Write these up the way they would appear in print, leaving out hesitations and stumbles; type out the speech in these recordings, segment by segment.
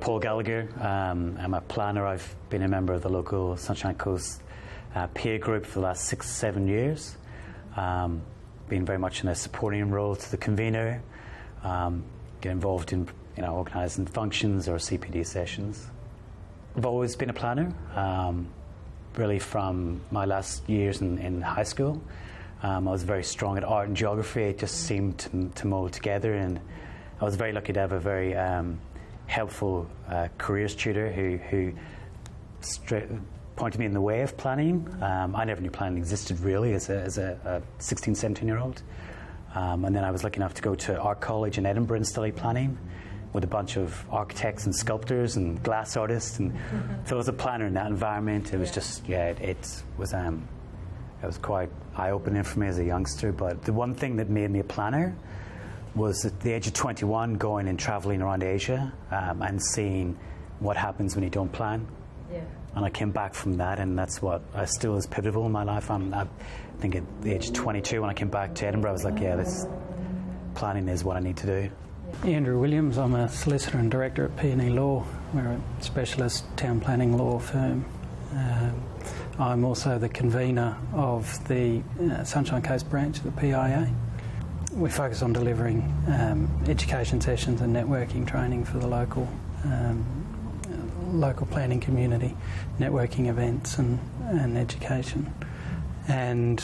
Paul Gallagher. I'm a planner. I've been a member of the local Sunshine Coast peer group for the last 6-7 years. Been very much in a supporting role to the convener. Get involved in organising functions or CPD sessions. I've always been a planner, really from my last years in high school. I was very strong at art and geography. It just seemed to mould together, and I was very lucky to have a very helpful careers tutor who pointed me in the way of planning. I never knew planning existed really as a 16, 17-year-old. And then I was lucky enough to go to art college in Edinburgh and study planning with a bunch of architects and sculptors and glass artists, and so I was a planner in that environment. It was just, it was quite eye-opening for me as a youngster. But the one thing that made me a planner was at the age of 21 going and travelling around Asia and seeing what happens when you don't plan. Yeah. And I came back from that, and that's what still is pivotal in my life. I think at the age of 22 when I came back to Edinburgh, I was like, this planning is what I need to do. Andrew Williams, I'm a solicitor and director at P&E Law. We're a specialist town planning law firm. I'm also the convener of the Sunshine Coast branch of the PIA. We focus on delivering education sessions and networking training for the local planning community, networking events and education. And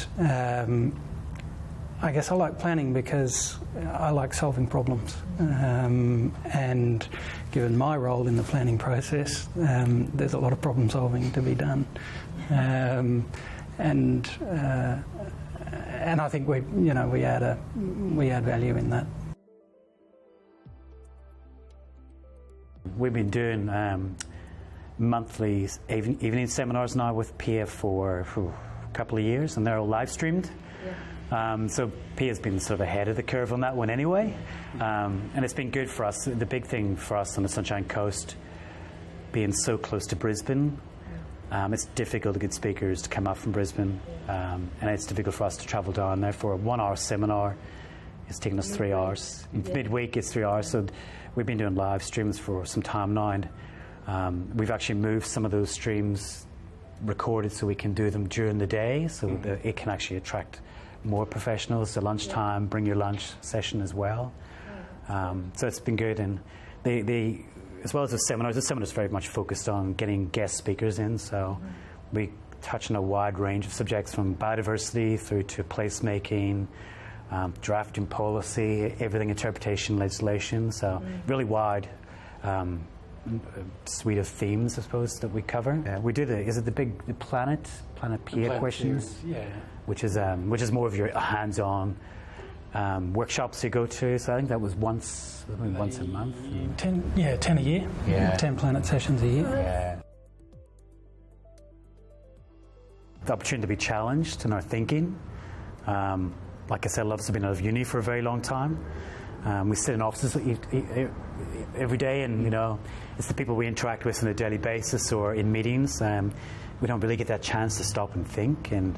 I guess I like planning because I like solving problems. And given my role in the planning process, there's a lot of problem solving to be done. And I think we add value in that. We've been doing monthly evening seminars now with PIA for a couple of years, and they're all live streamed. Yeah. So PIA has been sort of ahead of the curve on that one anyway, and it's been good for us. The big thing for us on the Sunshine Coast, being so close to Brisbane, it's difficult to get speakers to come up from Brisbane, and it's difficult for us to travel down there for a 1-hour seminar. It's taken us 3 hours. Midweek it's 3 hours, so we've been doing live streams for some time now, and we've actually moved some of those streams recorded so we can do them during the day, so that it can actually attract more professionals. The lunchtime, bring your lunch session as well. So it's been good, and as well as the seminars very much focused on getting guest speakers in, so we touch on a wide range of subjects from biodiversity through to placemaking, drafting policy, everything interpretation, legislation, so really wide suite of themes, I suppose, that we cover. We do the Planet PIA questions, which is more of your hands-on workshops you go to. So I think that was once a month. 10 a year. Yeah. 10 Planet sessions a year. Yeah. The opportunity to be challenged in our thinking. Like I said, I've been out of uni for a very long time. We sit in offices every day, and it's the people we interact with on a daily basis or in meetings. We don't really get that chance to stop and think. And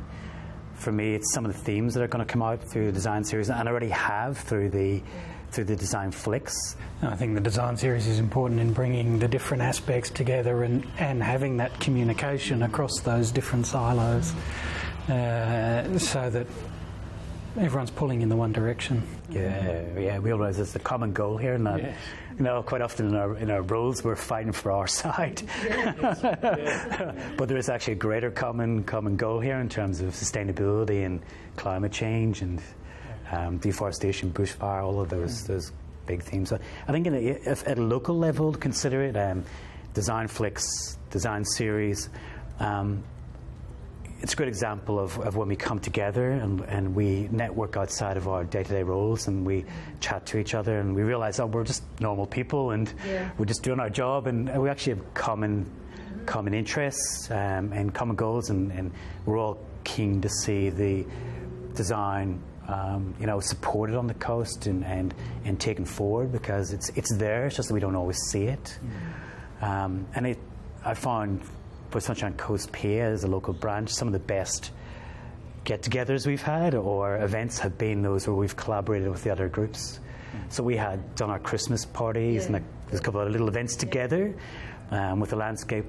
for me, it's some of the themes that are going to come out through the design series, and already have through the design flicks. I think the design series is important in bringing the different aspects together and having that communication across those different silos, so that everyone's pulling in the one direction. Yeah. We realise there's a common goal here, and that quite often in our roles we're fighting for our side. But there is actually a greater common goal here in terms of sustainability and climate change and deforestation, bushfire, all of those big themes. So I think at a local level, to consider it, design flicks, design series. It's a good example of when we come together and we network outside of our day-to-day roles, and we chat to each other, and we realise we're just normal people, and we're just doing our job, and we actually have common interests and common goals, and we're all keen to see the design supported on the coast and taken forward, because it's there. It's just that we don't always see it. I found for Sunshine Coast PIA as a local branch, some of the best get-togethers we've had or events have been those where we've collaborated with the other groups. So we had done our Christmas parties and there's a couple of little events together with the landscape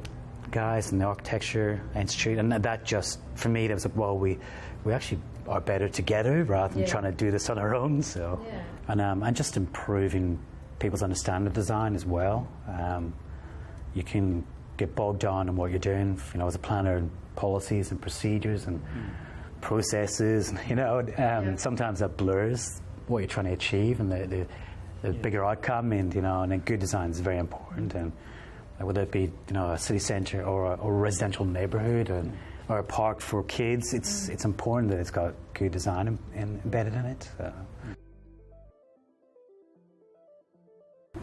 guys and the Architecture Institute, and that just, for me, that was like, well, we actually are better together rather than trying to do this on our own. So, and just improving people's understanding of design as well. You can get bogged down in what you're doing, as a planner, and policies and procedures and processes. Sometimes that blurs what you're trying to achieve and the bigger outcome. And and then good design is very important. And whether it be a city centre or a residential neighbourhood or a park for kids, it's important that it's got good design embedded in it. So.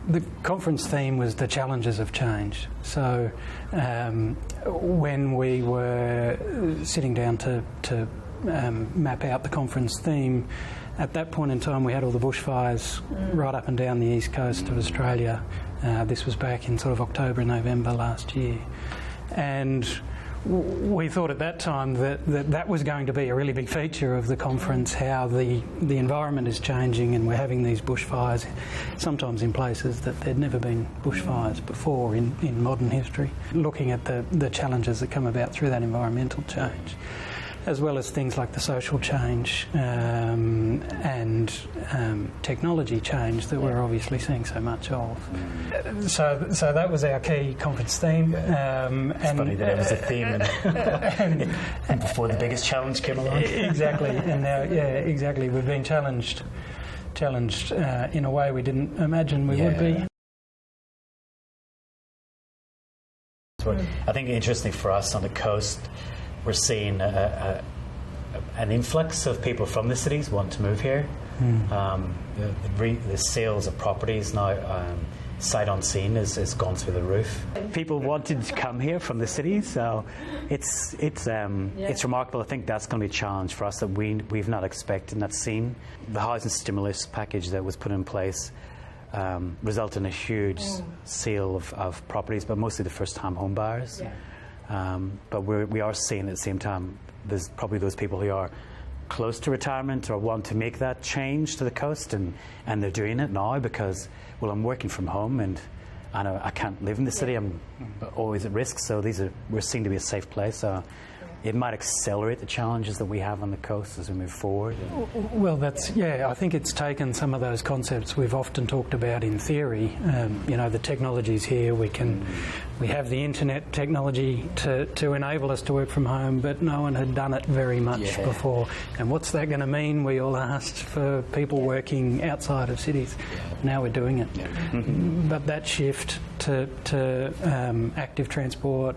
The conference theme was the challenges of change. So when we were sitting down to map out the conference theme, at that point in time we had all the bushfires right up and down the east coast of Australia. This was back in sort of October, November last year. And we thought at that time that was going to be a really big feature of the conference, how the environment is changing and we're having these bushfires, sometimes in places that there'd never been bushfires before in modern history, looking at the challenges that come about through that environmental change, as well as things like the social change and technology change that we're obviously seeing so much of. So that was our key conference theme. It's funny that it was a theme and before the biggest challenge came along. Exactly, and now, exactly, we've been challenged in a way we didn't imagine we would be. So I think interesting for us on the coast, we're seeing an influx of people from the cities want to move here. The sales of properties now, sight unseen, has gone through the roof. People wanted to come here from the cities, so it's remarkable. I think that's going to be a challenge for us that we've not expected and not seen. The housing stimulus package that was put in place resulted in a huge sale of properties, but mostly the first-time home buyers. But we are seeing at the same time there's probably those people who are close to retirement or want to make that change to the coast, and they're doing it now because, well, I'm working from home and I can't live in the city. I'm always at risk, so we're seen to be a safe place. So it might accelerate the challenges that we have on the coast as we move forward. Well, I think it's taken some of those concepts we've often talked about in theory. The technology's here. We have the internet technology to enable us to work from home, but no one had done it very much before. And what's that going to mean, we all asked, for people working outside of cities? Now we're doing it. But that shift to active transport,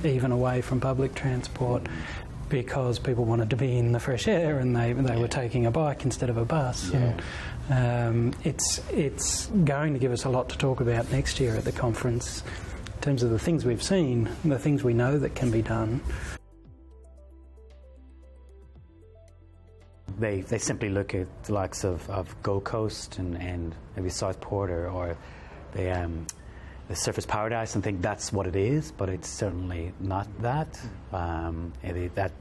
even away from public transport, because people wanted to be in the fresh air and they were taking a bike instead of a bus. And, it's going to give us a lot to talk about next year at the conference in terms of the things we've seen, the things we know that can be done. They simply look at the likes of Gold Coast and maybe Southport or the Surfers Paradise and think that's what it is, but it's certainly not that. That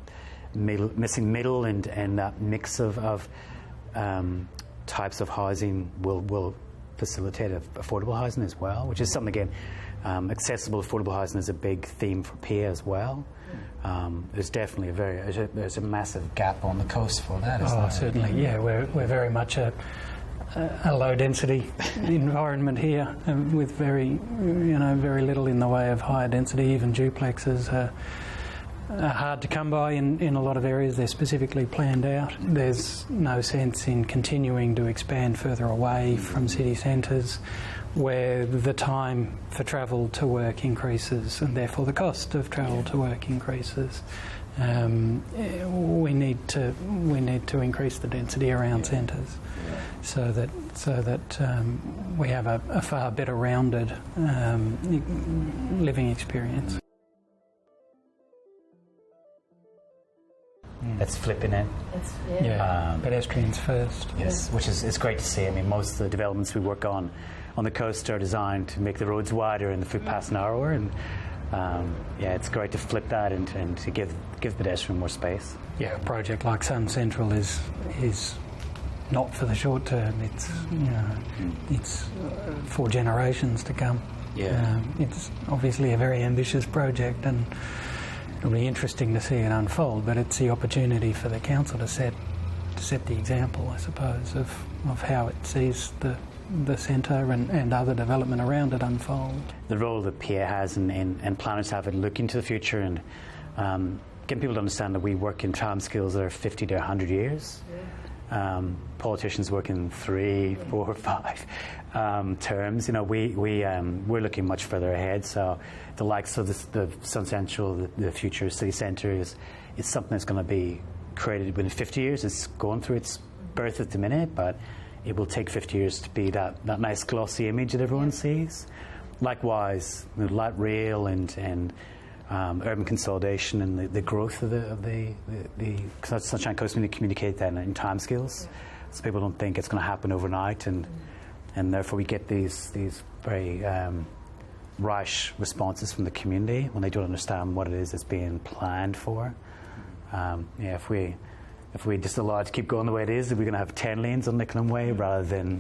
missing middle and that mix of types of housing will facilitate affordable housing as well, which is something, again, accessible affordable housing is a big theme for PIA as well. There's definitely there's a massive gap on the coast for that. Oh, certainly, yeah. We're very much a low density environment here, with very little in the way of higher density. Even duplexes are hard to come by in a lot of areas. They're specifically planned out. There's no sense in continuing to expand further away from city centres, where the time for travel to work increases and therefore the cost of travel to work increases. We need to increase the density around centres, so that we have a far better rounded living experience. That's flipping it. Pedestrians first. Yes, which is great to see. I mean, most of the developments we work on the coast are designed to make the roads wider and the footpaths narrower, and it's great to flip that and to give pedestrians more space. Yeah, a project like Sun Central is not for the short term. It's it's for generations to come. Yeah. It's obviously a very ambitious project, and it'll be interesting to see it unfold. But it's the opportunity for the council to set the example, I suppose, of how it sees the centre and other development around it unfold. The role that PA has and planners have in looking to the future and getting people to understand that we work in timescales that are 50 to 100 years. Yeah. Politicians work in 3, 4, 5 terms. We're looking much further ahead. So the likes of the Sun Central, the future city centre is something that's going to be created within 50 years. It's going through its birth at the minute, but it will take 50 years to be that nice glossy image that everyone sees. Likewise, light rail and urban consolidation and the growth of the Sunshine Coast, we need to communicate that in timescales, so people don't think it's going to happen overnight, and therefore we get these very rash responses from the community when they don't understand what it is that's being planned for. If we just allow it to keep going the way it is, we're going to have 10 lanes on Nicklin Way rather than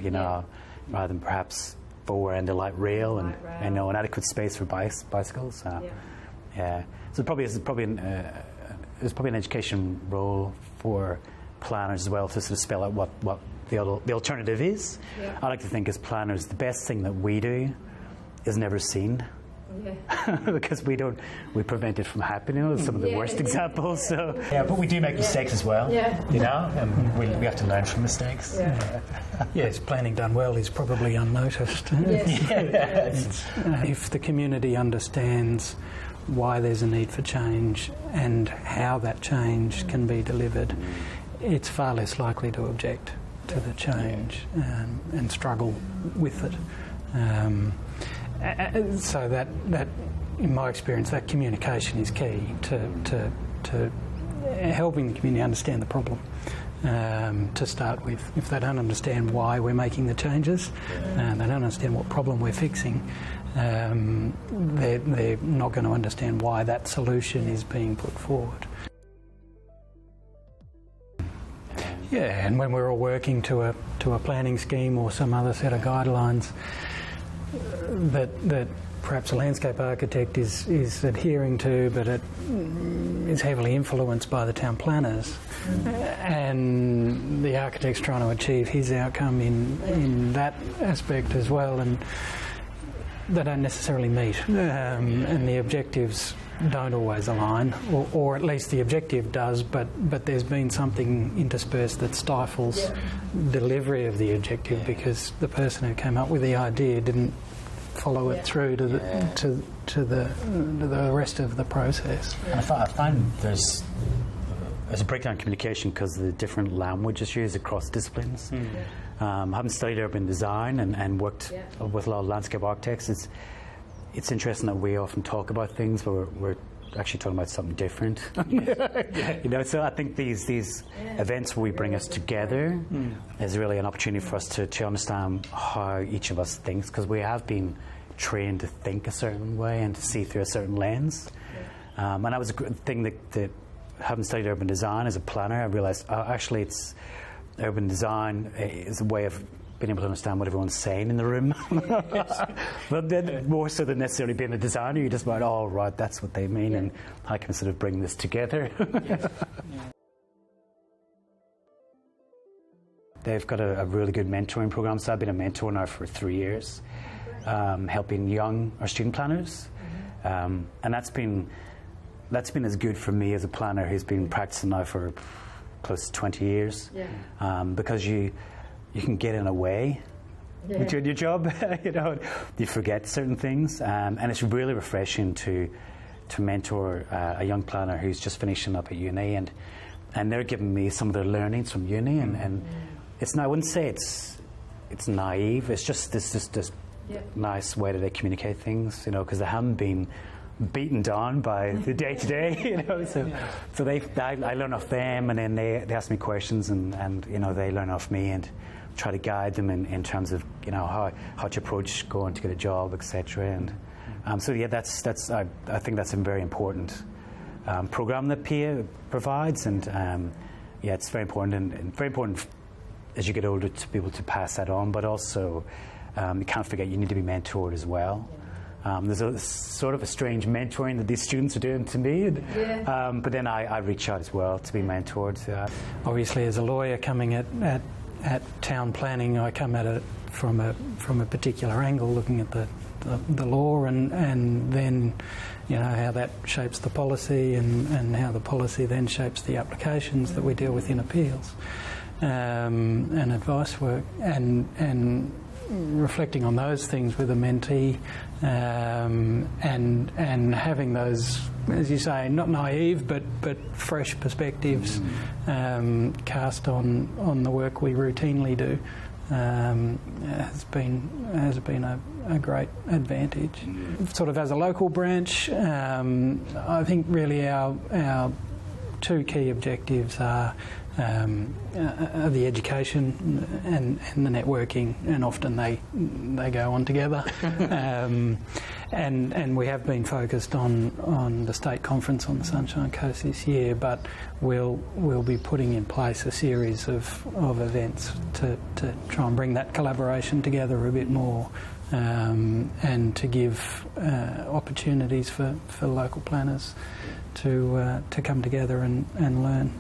perhaps 4 and a light rail and an adequate space for bicycles. So there's probably an education role for planners as well to sort of spell out what the alternative is. Yeah. I like to think as planners, the best thing that we do is never seen. Yeah. Because we prevent it from happening. Some of the worst examples. So but we do make mistakes as well. Yeah. And we have to learn from mistakes. Yeah. Yes, planning done well is probably unnoticed. Yes. If the community understands why there's a need for change and how that change can be delivered, it's far less likely to object to the change and struggle with it. So that, in my experience, that communication is key to helping the community understand the problem. To start with, if they don't understand why we're making the changes, and they don't understand what problem we're fixing, they're not going to understand why that solution is being put forward. Yeah, and when we're all working to a planning scheme or some other set of guidelines that perhaps a landscape architect is adhering to, but it is heavily influenced by the town planners, and the architect's trying to achieve his outcome in that aspect as well, and they don't necessarily meet, and the objectives don't always align, or at least the objective does, but there's been something interspersed that stifles delivery of the objective because the person who came up with the idea didn't follow it through to the rest of the process. And I find there's a breakdown in communication because of the different languages used across disciplines. Having studied urban design and worked with a lot of landscape architects, it's interesting that we often talk about things, but we're actually talking about something different. So I think these events where we bring us together is really an opportunity for us to understand how each of us thinks, because we have been trained to think a certain way and to see through a certain lens. And that was a good thing that having studied urban design as a planner, I realised actually it's urban design is a way of being able to understand what everyone's saying in the room. But then more so than necessarily being a designer, you're just about, oh, right, that's what they mean, and I can sort of bring this together. They've got a really good mentoring program, so I've been a mentor now for 3 years, helping young or student planners. And that's been as good for me as a planner who's been practicing now for close to 20 years, because you can get in a way with your job. You forget certain things, and it's really refreshing to mentor a young planner who's just finishing up at uni, and they're giving me some of their learnings from uni, and it's I wouldn't say it's naive. It's just this nice way that they communicate things, because they haven't been beaten down by the day-to-day, So I learn off them, and then they ask me questions, and they learn off me, and try to guide them in terms of how to approach going to get a job, etc. And that's I think that's a very important program that PIA provides, and it's very important and very important as you get older to be able to pass that on, but also you can't forget you need to be mentored as well. There's a sort of a strange mentoring that these students are doing to me, but then I reach out as well to be mentored. Obviously, as a lawyer coming at town planning, I come at it from a particular angle, looking at the law and then how that shapes the policy and how the policy then shapes the applications that we deal with in appeals and advice work and reflecting on those things with a mentee and having those, as you say, not naive but fresh perspectives cast on the work we routinely do has been a great advantage. Sort of as a local branch, I think really our two key objectives are the education and the networking, and often they go on together. And we have been focused on the state conference on the Sunshine Coast this year, but we'll be putting in place a series of events to try and bring that collaboration together a bit more, and to give opportunities for local planners to come together and learn.